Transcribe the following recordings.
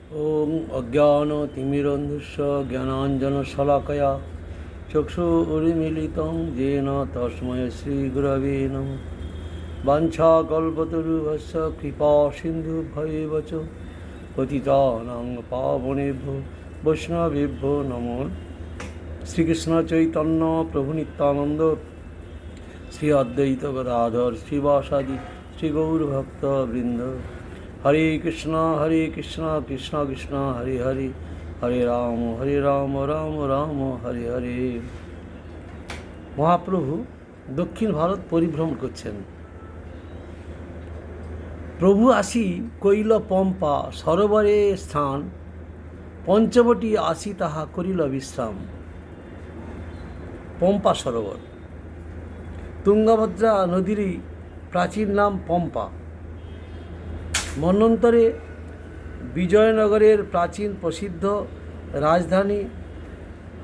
ওং অজ্ঞানতিমিরন্ধুস্য জ্ঞানাঞ্জনশলাকয়া চক্ষুरुन्मीलितं येन तस्मै श्रीगुरवे नमः। वाञ्छाकल्पतरुभ्यश्च कृपासिन्धुभ्यैव च पतितानां पावनेभ्यो वैष्णवेभ्यो नमो। श्रीकृष्ण चैतन्य प्रभु नित्यानंद श्री अद्वैत गदाधर श्रीवासादि श्री गौरभक्तवृंद। हरे कृष्ण कृष्ण कृष्ण हरे हरे, हरे राम राम राम हरे हरे। মহাপ্রভু দক্ষিণ ভারত পরিভ্রমণ করছেন। প্রভু আসি কইল পম্পা সরোবরে স্থান, পঞ্চবটী আসি তাহা করিল বিশ্রাম। পম্পা সরোবর তুঙ্গভদ্রা নদীরই প্রাচীন নাম পম্পা। মন্বন্তরে বিজয়নগরের প্রাচীন প্রসিদ্ধ রাজধানী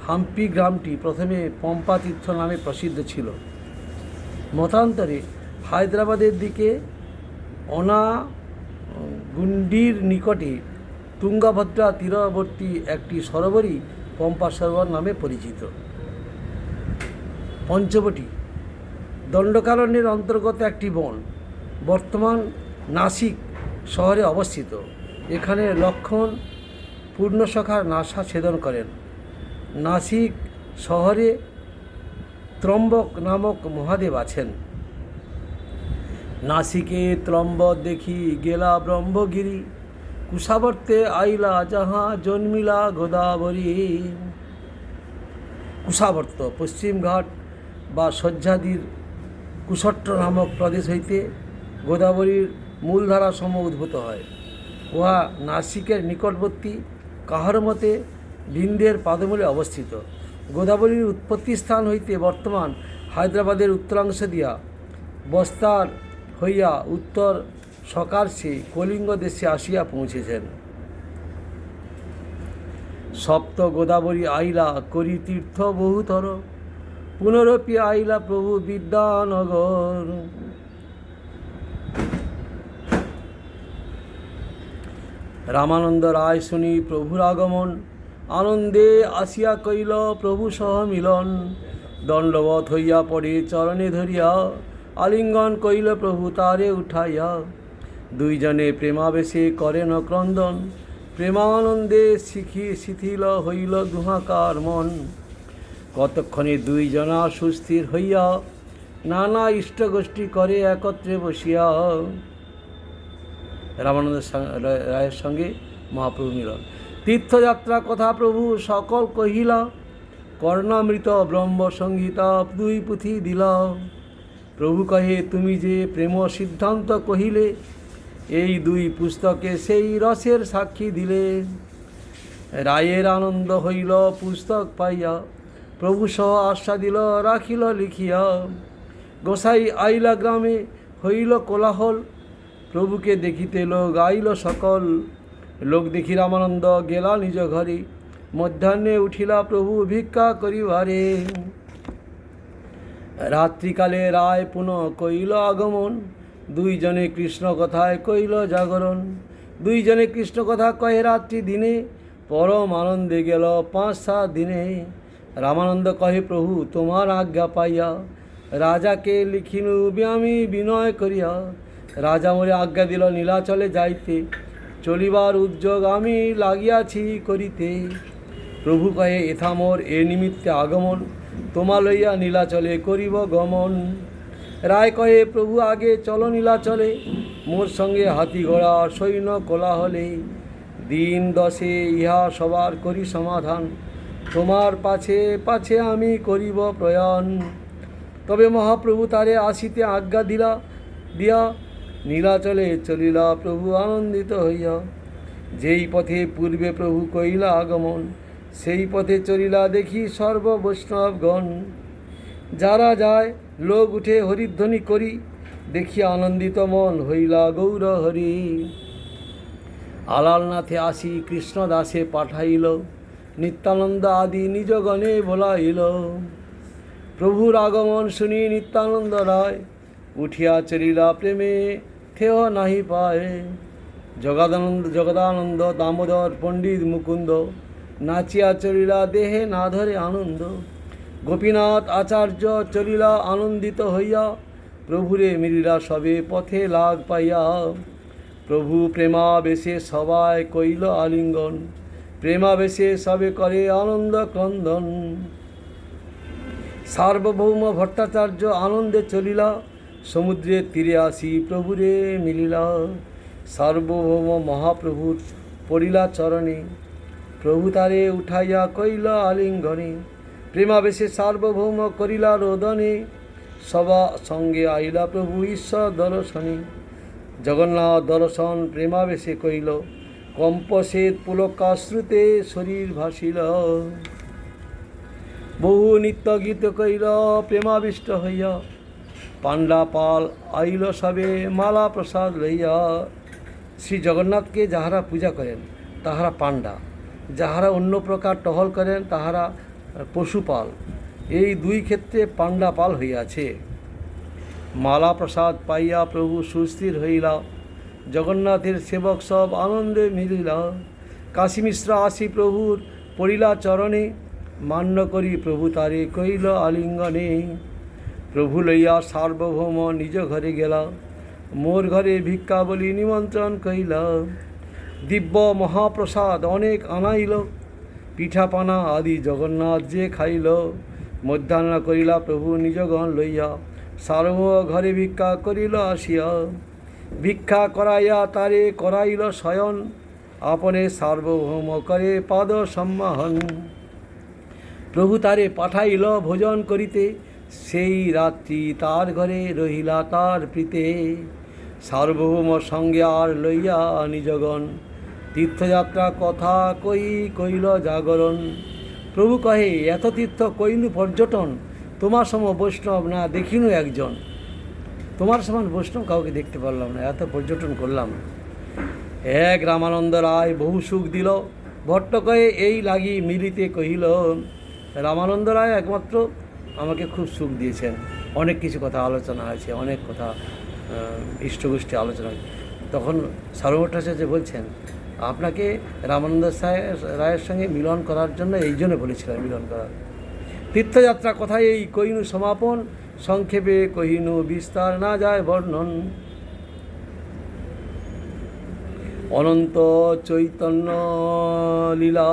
হাম্পি গ্রামটি প্রথমে পম্পা তীর্থ নামে প্রসিদ্ধ ছিল। মতান্তরে হায়দ্রাবাদের দিকে অনাগুন্ডির নিকটে তুঙ্গভদ্রা তীরবর্তী একটি সরোবরই পম্পা সরোবর নামে পরিচিত। পঞ্চবটী দণ্ডকারণ্যের অন্তর্গত একটি বন, বর্তমান নাসিক শহরে অবস্থিত। এখানে লক্ষ্মণ পূর্ণসখার নাসা ছেদন করেন। নাসিক শহরে ত্রম্বক নামক মহাদেব আছেন। নাসিকে ত্রম্বক দেখি গেলা ব্রহ্মগিরি, কুশাবর্তে আইলা যাহা জন্মিলা গোদাবরী। কুশাবর্ত পশ্চিমঘাট বা সহ্যাদির কুশট্ট নামক প্রদেশ হইতে গোদাবরীর মূলধারা সম উদ্ভূত হয়। উহা নাসিকের নিকটবর্তী কাহার মতে বিন্দের পাদমূলে অবস্থিত। গোদাবরীর উৎপত্তি স্থান হইতে বর্তমান হায়দ্রাবাদের উত্তরাংশ দিয়া বস্তার হইয়া উত্তর সকার্ষে কলিঙ্গ দেশে আসিয়া পৌঁছেছেন। সপ্ত গোদাবরী আইলা করি তীর্থ বহুতর, পুনরপি আইলা প্রভু বিদ্যানগর। রামানন্দ রায় শুনি প্রভুর আগমন, আনন্দে আসিয়া কইল প্রভু সহ মিলন। দণ্ডবত হইয়া পড়ে চরণে ধরিয়া, আলিঙ্গন কইল প্রভু তারে উঠাইয়া। দুইজনে প্রেমাবেশে করেন ক্রন্দন, প্রেমানন্দে শিথিল হইল দুহাকার মন। কতক্ষণে দুইজনা সুস্থির হইয়া, নানা ইষ্টগোষ্ঠী করে একত্রে বসিয়া। রামানন্দ রায়ের সঙ্গে মহাপ্রভু মিলন। তীর্থযাত্রা কথা প্রভু সকল কহিলা, কর্ণামৃত ব্রহ্ম সংহিতা দুই পুঁথি দিলা। প্রভু কহে তুমি যে প্রেম সিদ্ধান্ত কহিলে, এই দুই পুস্তকে সেই রসের সাক্ষী দিলে। রায়ের আনন্দ হইল পুস্তক পাইয়া, প্রভু সহ আশ্বা দিল রাখিল লিখিয়া। গোসাই আইলা গ্রামে হইল কোলাহল, প্রভুকে দেখিতে লোক আইল সকল। লোক দেখি রামানন্দ গেলা নিজ ঘরে, মধ্যাহ্নে উঠিলা প্রভু ভিক্ষা করিবারে। রাত্রিকালে রায় পুনঃ কইল আগমন, দুইজনে কৃষ্ণ কথায় কইল জাগরণ। দুইজনে কৃষ্ণ কথা কহে রাত্রি দিনে, পরম আনন্দে গেল 5-7 দিনে। রামানন্দ কহে প্রভু তোমার আজ্ঞা পাইয়া, রাজাকে লিখিনু আমি বিনয় করিয়া। রাজা মোরে আজ্ঞা দিল নীলাচলে যাইতে, চলিবার উদ্যোগ আমি লাগিয়াছি করিতে। প্রভু কহে এথা মোর এ নিমিত্তে আগমন, তোমা লইয়া নীলাচলে করিব গমন। রায় কহে প্রভু আগে চলো নীলাচলে, মোর সঙ্গে হাতি ঘোড়া সৈন্য কোলাহলে। দিন 10 ইহা সবার করি সমাধান, তোমার পাছে পাছে আমি করিব প্রয়াণ। তবে মহাপ্রভু তারে আসিতে আজ্ঞা দিয়া নীলাচলে চলিলা প্রভু আনন্দিত হইয়া। যেই পথে পূর্বে প্রভু কইলা আগমন, সেই পথে চলিলা দেখি সর্ব বৈষ্ণবগণ। যারা যায় লোক উঠে হরিধ্বনি করি, দেখি আনন্দিত মন হইলা গৌর হরি। আলালনাথে আসি কৃষ্ণ দাসে পাঠাইল, নিত্যানন্দ আদি নিজ গণে বলাইল। প্রভুর আগমন শুনি নিত্যানন্দ রায়, উঠিয়া চলিলা প্রেমে থেহ নাহি পায়। জগদানন্দ দামোদর পণ্ডিত মুকুন্দ, নাচিয়া চলিলা দেহে না ধরে আনন্দ। গোপীনাথ আচার্য চলিলা আনন্দিত হইয়া, প্রভুরে মিলিলা সবে পথে লাগ পাইয়া। প্রভু প্রেমাবেশে সবাই কইল আলিঙ্গন, প্রেমাবেশে সবে করে আনন্দ ক্রন্দন। সার্বভৌম ভট্টাচার্য আনন্দে চলিলা, সমুদ্রের তীরে আসি প্রভুরে মিলিলা। সার্বভৌম মহাপ্রভুর পড়িলা চরণে, প্রভু তারে উঠাইয়া কইল আলিঙ্গনে। প্রেমাবেশে সার্বভৌম করিলা রোদনে, সবা সঙ্গে আইলা প্রভু ঈশ্বর দর্শনে। জগন্নাথ দর্শন প্রেমাবেশে কইল, কম্পশ্বেত পুলকাশ্রুতে শরীর ভাসিল। বহু নিত্য গীত কইল প্রেমাবিষ্ট হইয়া, পাণ্ডা পাল আইল সবে মালা প্রসাদ লইয়া। শ্রী জগন্নাথকে যাহারা পূজা করেন তাহারা পাণ্ডা, যাহারা অন্য প্রকার টহল করেন তাহারা পশুপাল। এই দুই ক্ষেত্রে পাণ্ডা পাল হইয়াছে। মালা প্রসাদ পাইয়া প্রভু সুস্থির হইলা, জগন্নাথের সেবক সব আনন্দে মিলিলা। কাশী মিশ্র আসি প্রভুর পড়িলা চরণে, মান্য করি প্রভু তারে কইল আলিঙ্গনে। প্রভু লইয়া সার্বভৌম নিজ ঘরে গেলা, মোর ঘরে ভিক্ষা বলি নিমন্ত্রণ কইলা। দিব্য মহাপ্রসাদ অনেক আনাইল, পিঠাপানা আদি জগন্নাথ যে খাইল। মধ্যাহ্ন করিলা প্রভু নিজগণ লইয়া, সার্বভৌম ঘরে ভিক্ষা করিল আসিয়া। ভিক্ষা করাইয়া তারে করাইল শয়ন, আপনে সার্বভৌম করে পাদ সম্মাহন। প্রভু তারে পাঠাইল ভোজন করিতে, সেই রাত্রি তার ঘরে রহিলা তার প্রীতে। সার্বভৌম সঙ্গে আর লইয়া নিজগণ, তীর্থযাত্রা কথা কইল জাগরণ। প্রভু কহে, এত তীর্থ কইনু পর্যটন, তোমার সম বৈষ্ণব না দেখিনু একজন। তোমার সমান বৈষ্ণব কাউকে দেখতে পারলাম না, এত পর্যটন করলাম। এক রামানন্দ রায় বহু সুখ দিল, ভট্ট কহে এই লাগি মিলিতে কহিল। রামানন্দ রায় একমাত্র আমাকে খুব সুখ দিয়েছেন। অনেক কিছু কথা আলোচনা হয়েছে, অনেক কথা ইষ্টগোষ্ঠী আলোচনা হয়েছে। তখন সার্বভৌমাচার্য বলছেন, আপনাকে রামানন্দ রায়ের সঙ্গে মিলন করার জন্য এই জন্য বলেছিলাম, মিলন করার। তীর্থযাত্রা কথায় এই কহিনু সমাপন, সংক্ষেপে কহিনু বিস্তার না যায় বর্ণন। অনন্ত চৈতন্য লীলা,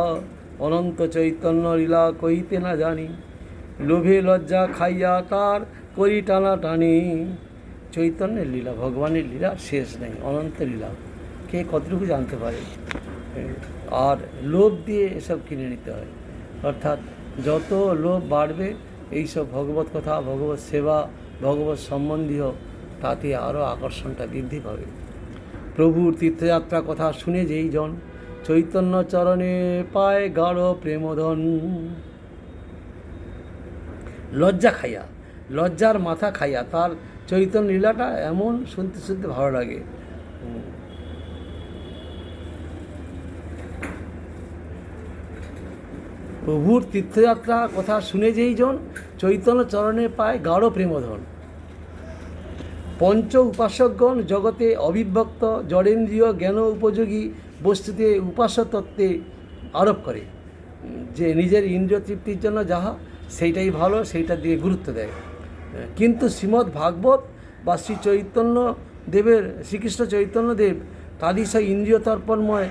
অনন্ত চৈতন্য লীলা কহিতে না জানি, লোভে লজ্জা খাইয়া তার করি টানা টানি। চৈতন্যের লীলা, ভগবানের লীলা শেষ নেই, অনন্ত লীলা, কে কতটুকু জানতে পারে। আর লোভ দিয়ে এসব কিনে নিতে হয়, অর্থাৎ যত লোভ বাড়বে এইসব ভগবত কথা, ভগবত সেবা, ভগবত সম্বন্ধীয়, তাতে আরও আকর্ষণটা বৃদ্ধি পাবে। প্রভুর তীর্থযাত্রা কথা শুনে যেই জন, চৈতন্য চরণে পায় গাঢ় প্রেমধন। লজ্জা খাইয়া, লজ্জার মাথা খাইয়া তার চৈতন্য লীলাটা এমন শুনতে শুনতে ভালো লাগে। প্রভুর তীর্থযাত্রা কথা শুনে যেই জন, চৈতন্য চরণে পায় গাঢ় প্রেমধন। পঞ্চ উপাসকগণ জগতে অবিভক্ত, জড়েন্দ্রিয় জ্ঞান উপযোগী বস্তুতে উপাস্য তত্ত্বে আরোপ করে, যে নিজের ইন্দ্রিয় তৃপ্তির জন্য যাহা সেইটাই ভালো, সেইটার দিকে গুরুত্ব দেয়। কিন্তু শ্রীমদ্ ভাগবত বা শ্রী চৈতন্য দেবের, শ্রীকৃষ্ণ চৈতন্যদেব তাদিশ ইন্দ্রিয় তর্পণময়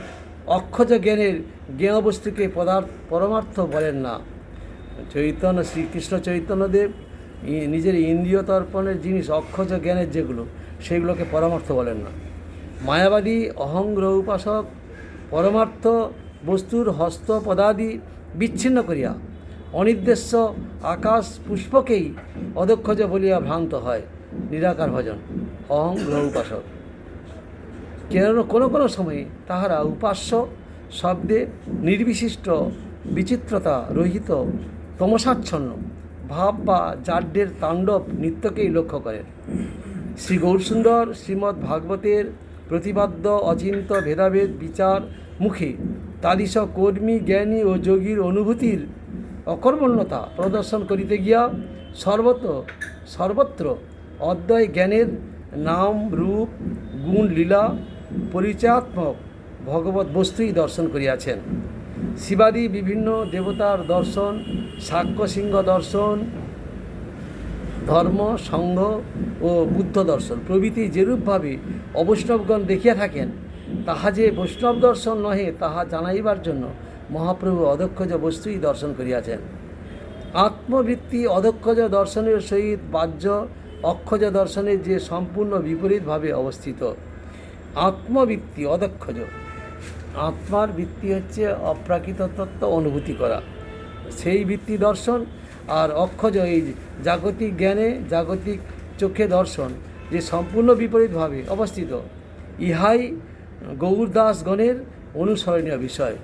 অক্ষজ জ্ঞানের জ্ঞানবস্তুকে পরমার্থ বলেন না। শ্রীকৃষ্ণ চৈতন্যদেব নিজের ইন্দ্রিয় তর্পণের জিনিস, অক্ষজ জ্ঞানের যেগুলো, সেইগুলোকে পরমার্থ বলেন না। মায়াবাদী অহংগ্রহ উপাসক পরমার্থ বস্তুর হস্ত পদাদি বিচ্ছিন্ন করিয়া অনির্দেশ্য আকাশ পুষ্পকেই অদক্ষজ বলিয়া ভ্রান্ত হয় নিরাকার ভজন অহংগ্রহ উপাসক। কেন কোনো কোনো সময়ে তাহারা উপাস্য শব্দে নির্বিশিষ্ট বিচিত্রতা রহিত তমসাচ্ছন্ন ভাব বা জাড্যের তাণ্ডব নৃত্যকেই লক্ষ্য করেন। শ্রী গৌরসুন্দর শ্রীমদ্ ভাগবতের প্রতিপাদ্য অচিন্ত ভেদাভেদ বিচার মুখে তাদিশ কর্মী জ্ঞানী ও যোগীর অনুভূতির অকর্মণ্যতা প্রদর্শন করিতে গিয়া সর্বত্র অদ্বয় জ্ঞানের নাম রূপ গুণ লীলা পরিচয়াত্মক ভগবত বস্তুই দর্শন করিয়াছেন। শিবাদি বিভিন্ন দেবতার দর্শন, শাক্য সিংহ দর্শন, ধর্ম সংঘ ও বুদ্ধ দর্শন প্রভৃতি যেরূপভাবে অবৈষ্ণবগণ দেখিয়া থাকেন, তাহা যে বৈষ্ণব দর্শন নহে তাহা জানাইবার জন্য মহাপ্রভু অদক্ষজ বস্তুই দর্শন করিয়াছেন। আত্মবৃত্তি অদক্ষজ দর্শনের সহিত বাহ্য অক্ষজ দর্শনের যে সম্পূর্ণ বিপরীতভাবে অবস্থিত। আত্মবৃত্তি অদক্ষজ, আত্মার বৃত্তি হচ্ছে অপ্রাকৃত তত্ত্ব অনুভূতি করা, সেই বৃত্তি দর্শন। আর অক্ষজ এই জাগতিক জ্ঞানে জাগতিক চোখে দর্শন যে সম্পূর্ণ বিপরীতভাবে অবস্থিত। ইহাই গৌরদাসগণের অনুসরণীয় বিষয়।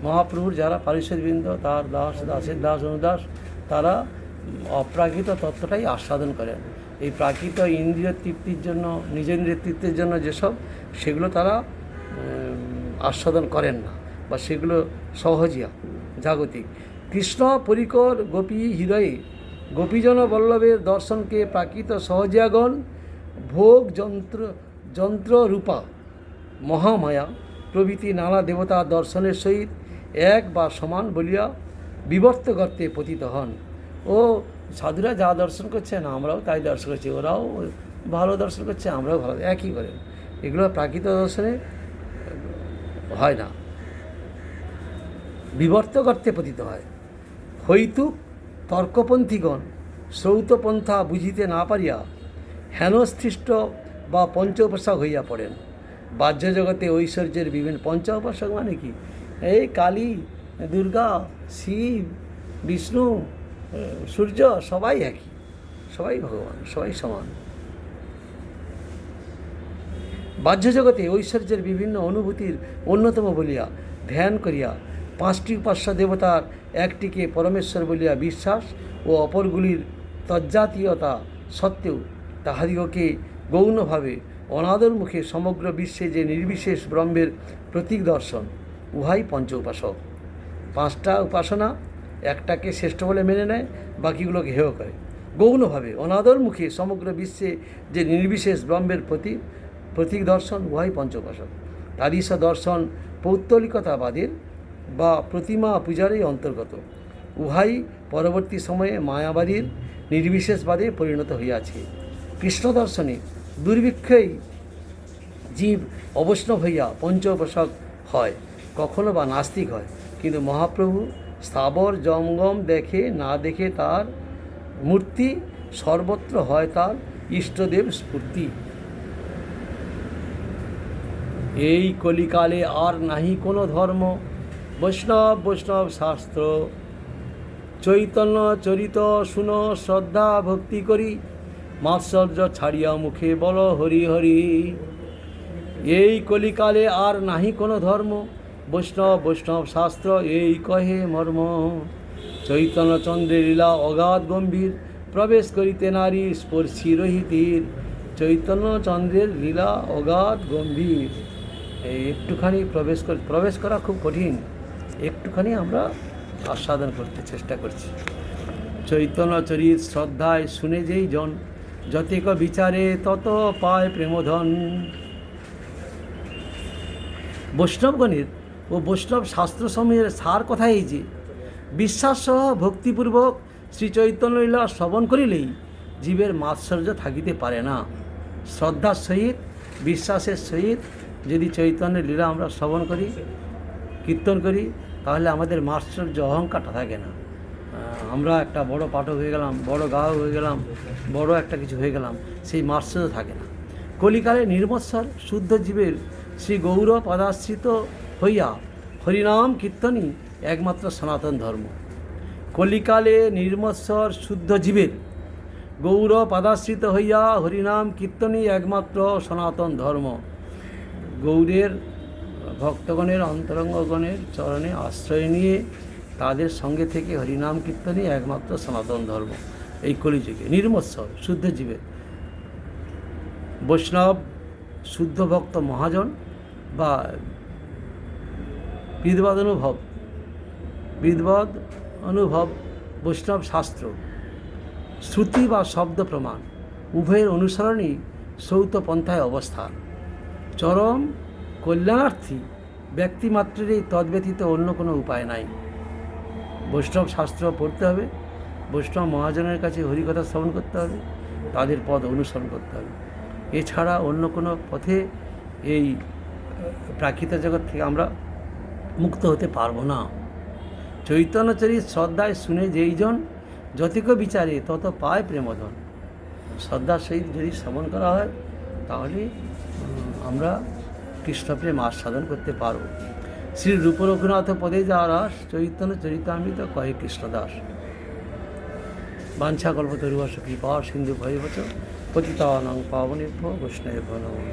মহাপ্রভুর যারা পারিষদবৃন্দ, তার দাস, দাসের দাস, অনুদাস, তারা অপ্রাকৃত তত্ত্বটাই আস্বাদন করেন। এই প্রাকৃত ইন্দ্রিয় তৃপ্তির জন্য, নিজেন্দ্রিয় তৃপ্তির জন্য যেসব, সেগুলো তারা আস্বাদন করেন না, বা সেগুলো সহজিয়া জাগতিক। কৃষ্ণ পরিকর গোপী হৃদয়ে গোপীজন বল্লভের দর্শনকে প্রাকৃত সহজিয়াগণ ভোগ যন্ত্ররূপা মহামায়া প্রভৃতি নানা দেবতা দর্শনের সহিত এক বা সমান বলিয়া বিবর্ত গর্তে পতিত হন। ও সাধুরা যা দর্শন করছেন আমরাও তাই দর্শন করছি, ওরাও ভালো দর্শন করছে, আমরাও ভালো, একই করে। এগুলো প্রাকৃত দর্শনে হয় না, বিবর্ত গর্তে পতিত হয়। হৈতুক তর্কপন্থীগণ শ্রৌতপন্থা বুঝিতে না পারিয়া হেনস্থিষ্ট বা পঞ্চ উপাসক হইয়া পড়েন। বাহ্য জগতে ঐশ্বর্যের বিভিন্ন পঞ্চ উপাসক মানে কি? এই কালী, দুর্গা, শিব, বিষ্ণু, সূর্য, সবাই একই, সবাই ভগবান, সবাই সমান। বাহ্য জগতে ঐশ্বর্যের বিভিন্ন অনুভূতির অন্যতম বলিয়া ধ্যান করিয়া পাঁচটি উপাস্য দেবতার একটিকে পরমেশ্বর বলিয়া বিশ্বাস ও অপরগুলির তজ্জাতীয়তা সত্ত্বেও তাহাদিগকে গৌণভাবে অনাদর মুখে সমগ্র বিশ্বে যে নির্বিশেষ ব্রহ্মের প্রতীক দর্শন, উহাই পঞ্চ উপাসক। পাঁচটা উপাসনা, একটাকে শ্রেষ্ঠ বলে মেনে নেয়, বাকিগুলোকে হেয় করে। গৌণভাবে অনাদর মুখে সমগ্র বিশ্বে যে নির্বিশেষ ব্রহ্মের প্রতীক দর্শন, উহাই পঞ্চ উপাসক। তাদিশ দর্শন পৌত্তলিকতাবাদের বা প্রতিমা পূজারই অন্তর্গত। উহাই পরবর্তী সময়ে মায়াবাদীর নির্বিশেষবাদে পরিণত হইয়াছে। কৃষ্ণ দর্শনে দুর্ভিক্ষেই জীব অবৈষ্ণব হইয়া পঞ্চ উপাসক হয়, কখনো বা নাস্তিক হয়। কিন্তু মহাপ্রভু স্থাবর জঙ্গম দেখে না দেখে তার মূর্তি, সর্বত্র হয় তার ইষ্টদেব স্ফূর্তি। এই কলিকালে আর নাহি কোনো ধর্ম, বৈষ্ণব শাস্ত্র। চৈতন্য চরিত শুন শ্রদ্ধা ভক্তি করি, মাৎসর্য ছাড়িয়া মুখে বল হরি হরি। এই কলিকালে আর নাহি কোনো ধর্ম, বৈষ্ণব শাস্ত্র এই কহে মর্ম। চৈতন্যচন্দ্রের লীলা অগাধ গম্ভীর, প্রবেশ করিতে নারী স্পর্শী রহিতীর। চৈতন্যচন্দ্রের লীলা অগাধ গম্ভীর, এই একটুখানি প্রবেশ করা খুব কঠিন, একটুখানি আমরা আস্বাদন করতে চেষ্টা করছি। চৈতন্য চরিত শ্রদ্ধায় শুনে যেই জন, যতেক বিচারে তত পায় প্রেমধন। বৈষ্ণবগণের ও বৈষ্ণব শাস্ত্রসমূহের সার কথা এই যে, বিশ্বাস সহ ভক্তিপূর্বক শ্রীচৈতন্য লীলা শ্রবণ করিলেই জীবের মাৎসর্য থাকিতে পারে না। শ্রদ্ধার সহিত, বিশ্বাসের সহিত যদি চৈতন্যের লীলা আমরা শ্রবণ করি, কীর্তন করি, তাহলে আমাদের মাৎসর্য অহংকারটা থাকে না। আমরা একটা বড় পাঠক হয়ে গেলাম, বড় গায়ক হয়ে গেলাম, বড় একটা কিছু হয়ে গেলাম, সেই মাৎসর্য থাকে না। কলিকালে নির্মৎসর শুদ্ধ জীবের শ্রী গৌর পদাশ্রিত হইয়া হরিনাম কীর্তনই একমাত্র সনাতন ধর্ম। কলিকালে নির্মৎসর শুদ্ধ জীবের গৌর পদাশ্রিত হইয়া হরিনাম কীর্তনই একমাত্র সনাতন ধর্ম। গৌরের ভক্তগণের, অন্তরঙ্গগণের চরণে আশ্রয় নিয়ে তাদের সঙ্গে থেকে হরিনাম কীর্তনই একমাত্র সনাতন ধর্ম। এই কলিযুগে নির্মৎসর শুদ্ধ জীবের বৈষ্ণব শুদ্ধ ভক্ত মহাজন বা বিদবাদ অনুভব বৈষ্ণব শাস্ত্র, শ্রুতি বা শব্দ প্রমাণ উভয়ের অনুসরণই শ্রৌত পন্থায় অবস্থান। চরম কল্যাণার্থী ব্যক্তিমাত্রেরই তদ্ব্যতীত অন্য কোনো উপায় নাই। বৈষ্ণব শাস্ত্র পড়তে হবে, বৈষ্ণব মহাজনের কাছে হরিকথা শ্রবণ করতে হবে, তাদের পদ অনুসরণ করতে হবে। এছাড়া অন্য কোনো পথে এই প্রাকৃত জগৎ থেকে আমরা মুক্ত হতে পারবো না। চৈতন্যচরিত শ্রদ্ধায় শুনে যেইজন যতিক বিচারে তত পায় প্রেমধন। শ্রদ্ধার সহিত যদি শ্রবণ করা হয় তাহলে আমরা কৃষ্ণপ্রেম আস্বাদন করতে পারব। শ্রী রূপ রঘুনাথ পদে যা রাস, চৈতন্য চরিতামৃত কহে কৃষ্ণদাস। বাঞ্ছা কল্পতরুবশ কৃপা সিন্ধু ভয়বচ পতিতানাং পাবনেভ্যো বৈষ্ণবেভ্যো নমঃ।